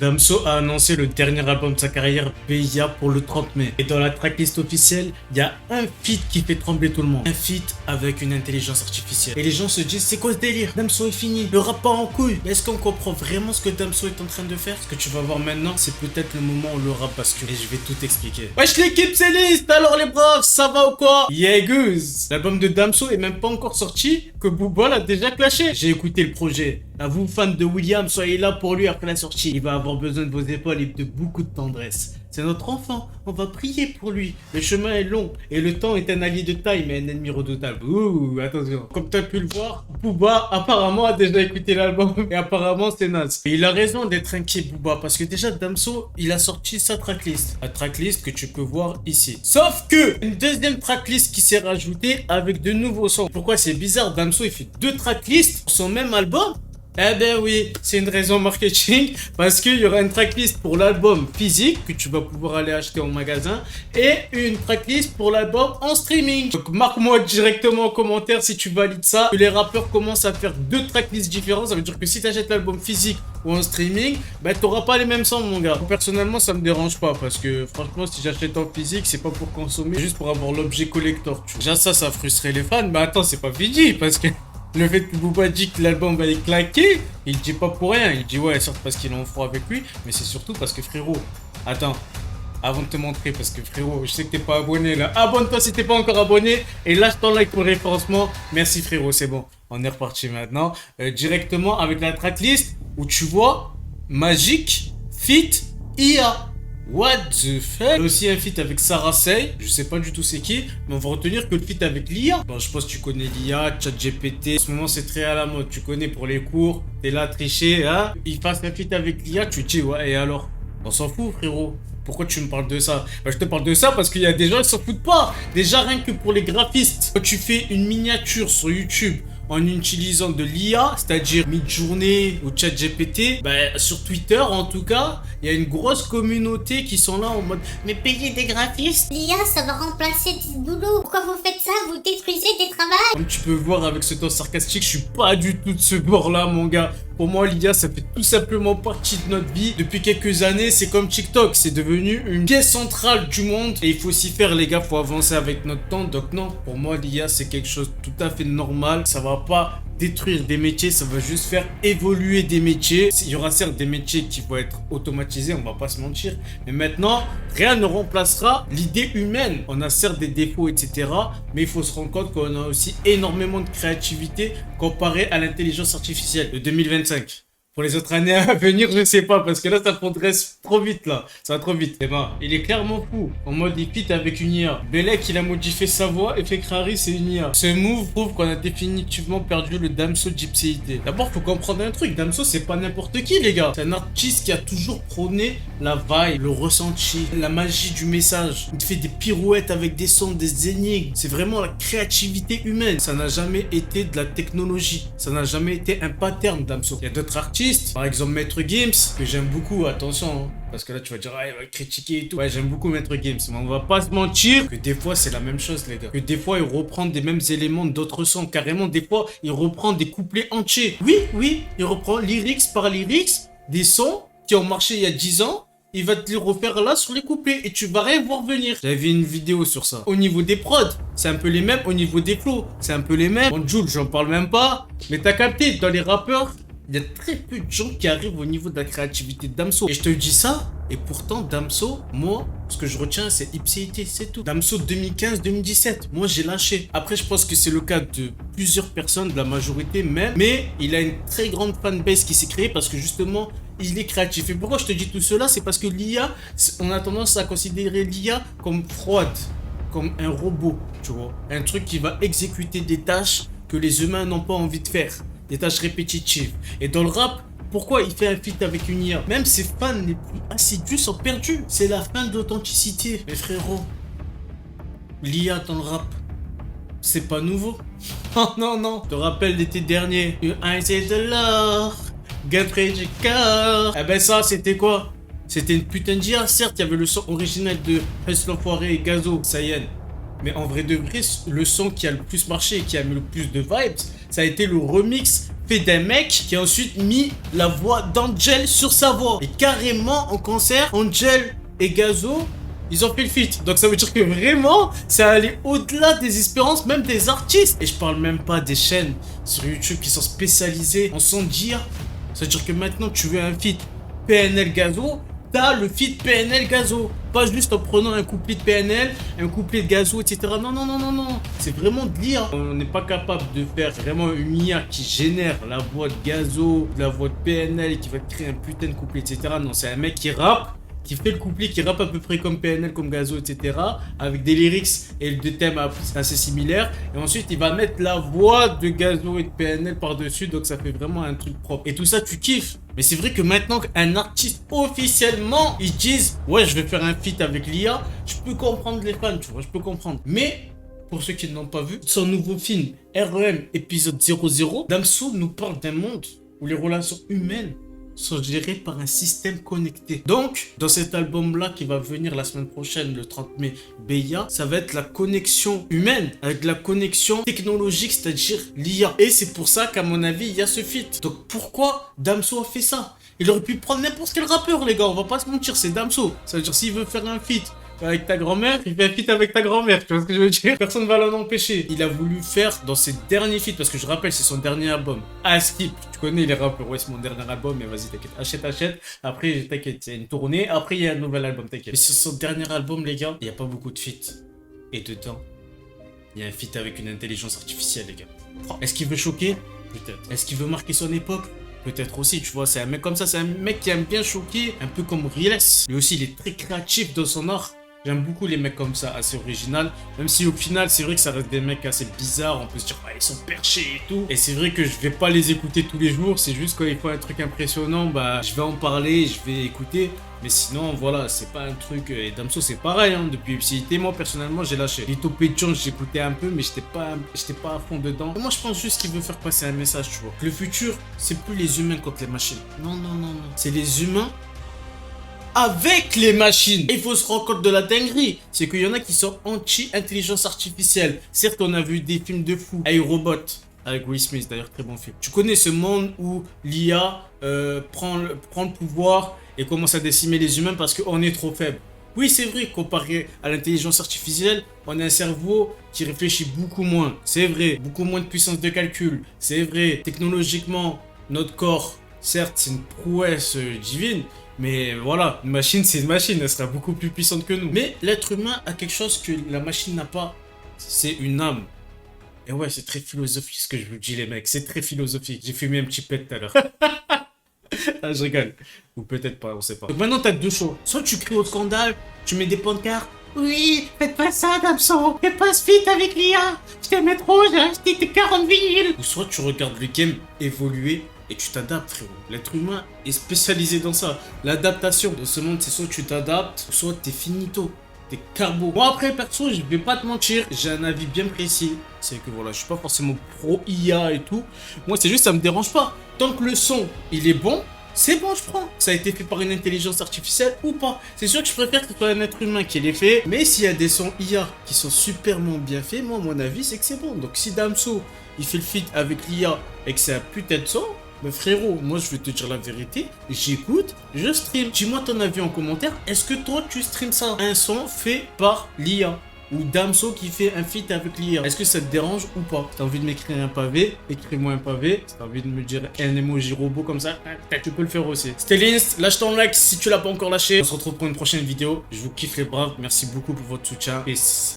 Damso a annoncé le dernier album de sa carrière, BIA, pour le 30 mai. Et dans la tracklist officielle, il y a un feat qui fait trembler tout le monde. Un feat avec une intelligence artificielle. Et les gens se disent, c'est quoi ce délire? Damso est fini, le rap part en couille. Mais est-ce qu'on comprend vraiment ce que Damso est en train de faire? Ce que tu vas voir maintenant, c'est peut-être le moment où le rap bascule. Et je vais tout expliquer. Wesh l'équipe, c'est List. Alors les braves, ça va ou quoi? Yeah goose. L'album de Damso est même pas encore sorti que Booba l'a déjà clashé. J'ai écouté le projet. À vous, fans de William, soyez là pour lui après la sortie. Il va avoir besoin de vos épaules et de beaucoup de tendresse. C'est notre enfant, on va prier pour lui. Le chemin est long et le temps est un allié de taille mais un ennemi redoutable. Ouh, attention. Comme tu as pu le voir, Booba apparemment a déjà écouté l'album et apparemment c'est naze. Et il a raison d'être inquiet Booba parce que déjà Damso, il a sorti sa tracklist. La tracklist que tu peux voir ici. Sauf que une deuxième tracklist qui s'est rajoutée avec de nouveaux sons. Pourquoi c'est bizarre? Damso il fait deux tracklists pour son même album? Eh ben oui, c'est une raison marketing parce qu'il y aura une tracklist pour l'album physique que tu vas pouvoir aller acheter en magasin et une tracklist pour l'album en streaming. Donc marque-moi directement en commentaire si tu valides ça. Que les rappeurs commencent à faire deux tracklists différentes, ça veut dire que si tu achètes l'album physique ou en streaming, ben t'auras pas les mêmes sons mon gars. Personnellement ça me dérange pas parce que franchement si j'achète en physique c'est pas pour consommer, juste pour avoir l'objet collector. Déjà ça frustrerait les fans, mais attends c'est pas fini parce que... Le fait que Booba dit que l'album va être claqué, il dit pas pour rien. Il dit ouais, certes parce qu'il est en froid avec lui, mais c'est surtout parce que frérot, attends, avant de te montrer, parce que frérot, je sais que t'es pas abonné là. Abonne-toi si t'es pas encore abonné et lâche ton like pour le référencement. Merci frérot, c'est bon. On est reparti maintenant. Directement avec la tracklist où tu vois Magic, Fit, IA. What the fuck? Il y a aussi un feat avec Sarah Say, je sais pas du tout c'est qui, mais on va retenir que le feat avec l'IA. Bon, je pense que tu connais l'IA, ChatGPT, en ce moment c'est très à la mode, tu connais pour les cours, t'es là à tricher, hein. Il fasse un feat avec l'IA, tu te dis ouais, et alors? On s'en fout frérot. Pourquoi tu me parles de ça? Bah, je te parle de ça parce qu'il y a des gens qui s'en foutent pas. Déjà rien que pour les graphistes, quand tu fais une miniature sur YouTube en utilisant de l'IA, c'est-à-dire Midjourney ou ChatGPT, bah, sur Twitter en tout cas, il y a une grosse communauté qui sont là en mode mais payez des graphistes. L'IA, ça va remplacer du boulot. Pourquoi vous faites ça? Vous détruisez des travails. Comme tu peux voir avec ce ton sarcastique, je suis pas du tout de ce bord-là, mon gars. Pour moi, l'IA, ça fait tout simplement partie de notre vie. Depuis quelques années, c'est comme TikTok. C'est devenu une pièce centrale du monde. Et il faut s'y faire, les gars. Faut avancer avec notre temps. Donc non, pour moi, l'IA, c'est quelque chose de tout à fait normal. Ça va pas détruire des métiers, ça va juste faire évoluer des métiers. Il y aura certes des métiers qui vont être automatisés, on va pas se mentir, mais maintenant, rien ne remplacera l'idée humaine. On a certes des défauts, etc., mais il faut se rendre compte qu'on a aussi énormément de créativité comparé à l'intelligence artificielle de 2025. Pour les autres années à venir, je sais pas, parce que là, ça progresse trop vite, là. Ça va trop vite. Eh ben, il est clairement fou. En mode, il fit avec une IA. Belek, il a modifié sa voix et fait Krari, c'est une IA. Ce move prouve qu'on a définitivement perdu le Damso d'Ipséité. D'abord, faut comprendre un truc. Damso, c'est pas n'importe qui, les gars. C'est un artiste qui a toujours prôné la vibe, le ressenti, la magie du message. Il fait des pirouettes avec des sons, des énigmes. C'est vraiment la créativité humaine. Ça n'a jamais été de la technologie. Ça n'a jamais été un pattern, Damso. Il y a d'autres artistes, par exemple Maître Gims, que j'aime beaucoup, attention, hein, parce que là tu vas dire, ah, il va critiquer et tout. Ouais, j'aime beaucoup Maître Gims, mais on va pas se mentir que des fois c'est la même chose, les gars. Que des fois il reprend des mêmes éléments d'autres sons, carrément, des fois il reprend des couplets entiers. Oui, il reprend lyrics par lyrics, des sons qui ont marché il y a 10 ans. Il va te les refaire là sur les couplets et tu vas rien voir venir. J'avais vu une vidéo sur ça. Au niveau des prods, c'est un peu les mêmes. Au niveau des flows, c'est un peu les mêmes. Bon, Jul, j'en parle même pas. Mais t'as capté, dans les rappeurs, il y a très peu de gens qui arrivent au niveau de la créativité de Damso. Et je te dis ça, et pourtant Damso, moi, ce que je retiens, c'est Ipséité, c'est tout. Damso 2015-2017, moi j'ai lâché. Après, je pense que c'est le cas de plusieurs personnes, de la majorité même. Mais il a une très grande fanbase qui s'est créée parce que justement, il est créatif. Et pourquoi je te dis tout cela? C'est parce que l'IA, on a tendance à considérer l'IA comme froide, comme un robot, tu vois. Un truc qui va exécuter des tâches que les humains n'ont pas envie de faire. Des tâches répétitives. Et dans le rap, pourquoi il fait un feat avec une IA? Même ses fans les plus assidus sont perdus. C'est la fin de l'authenticité. Mais frérot, l'IA dans le rap, c'est pas nouveau. Oh non. Je te rappelle l'été dernier, You ain't say the l'or, get du cœur. Eh ben ça, c'était quoi? C'était une putain d'IA. Certes, il y avait le son original de Hustle l'Enfoiré et Gazo, Sayen. Mais en vrai de vrai, le son qui a le plus marché et qui a mis le plus de vibes, Ça a été le remix fait d'un mec qui a ensuite mis la voix d'Angel sur sa voix. Et carrément, en concert, Angel et Gazo, ils ont fait le feat. Donc ça veut dire que vraiment, ça allait au-delà des espérances, même des artistes. Et je parle même pas des chaînes sur YouTube qui sont spécialisées en son dire. Ça veut dire que maintenant, tu veux un feat PNL Gazo, t'as le feat PNL Gazo. Pas juste en prenant un couplet de PNL, un couplet de Gazo, etc. Non, non, non, non, non. C'est vraiment de l'IA. On n'est pas capable de faire vraiment une IA qui génère la voix de Gazo, la voix de PNL et qui va créer un putain de couplet, etc. Non, c'est un mec qui rappe, qui fait le couplet, qui rappe à peu près comme PNL, comme Gazo, etc. Avec des lyrics et des thèmes assez similaires. Et ensuite, il va mettre la voix de Gazo et de PNL par-dessus. Donc, ça fait vraiment un truc propre. Et tout ça, tu kiffes. Mais c'est vrai que maintenant qu'un artiste officiellement, ils disent « Ouais, je vais faire un feat avec l'IA », je peux comprendre les fans, tu vois, je peux comprendre. Mais, pour ceux qui ne l'ont pas vu, son nouveau film, REM, épisode 00, Damso nous parle d'un monde où les relations humaines sont gérées par un système connecté. Donc, dans cet album-là qui va venir la semaine prochaine, le 30 mai, Beya, ça va être la connexion humaine avec la connexion technologique, c'est-à-dire l'IA. Et c'est pour ça qu'à mon avis, il y a ce feat. Donc, pourquoi Damso a fait ça? Il aurait pu prendre n'importe quel rappeur, les gars, on va pas se mentir, c'est Damso. Ça veut dire, s'il veut faire un feat avec ta grand-mère, il fait un feat avec ta grand-mère, tu vois ce que je veux dire? Personne ne va l'en empêcher. Il a voulu faire dans ses derniers feats, parce que je rappelle, c'est son dernier album. Skip, tu connais les rappeurs, ouais, c'est mon dernier album, mais vas-y, t'inquiète, achète. Après, t'inquiète, il y a une tournée, après, il y a un nouvel album, t'inquiète. Mais sur son dernier album, les gars, il n'y a pas beaucoup de feats. Et dedans, il y a un feat avec une intelligence artificielle, les gars. Est-ce qu'il veut choquer? Peut-être. Est-ce qu'il veut marquer son époque? Peut-être aussi, tu vois, c'est un mec comme ça, c'est un mec qui aime bien choquer, un peu comme Riles. Lui aussi, il est très créatif dans son art. J'aime beaucoup les mecs comme ça, assez original. Même si au final, c'est vrai que ça reste des mecs assez bizarres. On peut se dire, bah, ils sont perchés et tout. Et c'est vrai que je vais pas les écouter tous les jours. C'est juste quand il faut un truc impressionnant, bah, je vais en parler, je vais écouter. Mais sinon, voilà, c'est pas un truc. Et Damso, c'est pareil, hein, depuis Ipsilité. Moi, personnellement, j'ai lâché. Lito Pétion, j'écoutais un peu, mais j'étais pas à fond dedans. Et moi, je pense juste qu'il veut faire passer un message, tu vois. Le futur, c'est plus les humains contre les machines. Non, non, non, non. C'est les humains avec les machines. Et il faut se rendre compte de la dinguerie. C'est qu'il y en a qui sont anti-intelligence artificielle. Certes, on a vu des films de fous. iRobot, avec Will Smith, d'ailleurs, très bon film. Tu connais ce monde où l'IA prend le pouvoir et commence à décimer les humains parce qu'on est trop faible. Oui, c'est vrai, comparé à l'intelligence artificielle, on a un cerveau qui réfléchit beaucoup moins. C'est vrai, beaucoup moins de puissance de calcul. C'est vrai, technologiquement, notre corps, certes, c'est une prouesse divine. Mais voilà, une machine, c'est une machine, elle sera beaucoup plus puissante que nous. Mais l'être humain a quelque chose que la machine n'a pas, c'est une âme. Et ouais, c'est très philosophique ce que je vous dis, les mecs, c'est très philosophique. J'ai fumé un petit pet tout à l'heure. Ah, je rigole. Ou peut-être pas, on sait pas. Donc maintenant, t'as deux choix. Soit tu cries au scandale, tu mets des pancartes. Oui, faites pas ça, Damso. Fais pas ce feat avec l'IA. Je t'aimais trop, j'ai acheté tes 40 vinyles. Ou soit tu regardes le game évoluer. Et tu t'adaptes, frérot. L'être humain est spécialisé dans ça. L'adaptation de ce monde, c'est soit tu t'adaptes, soit t'es finito. T'es carbo. Bon, après, perso, je vais pas te mentir. J'ai un avis bien précis. C'est que voilà, je suis pas forcément pro IA et tout. Moi, c'est juste, ça me dérange pas. Tant que le son, il est bon, c'est bon, je prends. Ça a été fait par une intelligence artificielle ou pas. C'est sûr que je préfère que ce soit un être humain qui l'ait fait. Mais s'il y a des sons IA qui sont superment bien faits, moi, mon avis, c'est que c'est bon. Donc, si Damso, il fait le feat avec l'IA et que c'est un putain de son, mais frérot, moi je vais te dire la vérité, j'écoute, je stream. Dis-moi ton avis en commentaire, est-ce que toi tu streams ça? Un son fait par l'IA ou Damso qui fait un feat avec l'IA. Est-ce que ça te dérange ou pas? Si t'as envie de m'écrire un pavé, écris-moi un pavé. Si t'as envie de me dire un emoji robot comme ça, tu peux le faire aussi. C'était Linst, lâche ton like si tu l'as pas encore lâché. On se retrouve pour une prochaine vidéo. Je vous kiffe les braves, merci beaucoup pour votre soutien. Peace.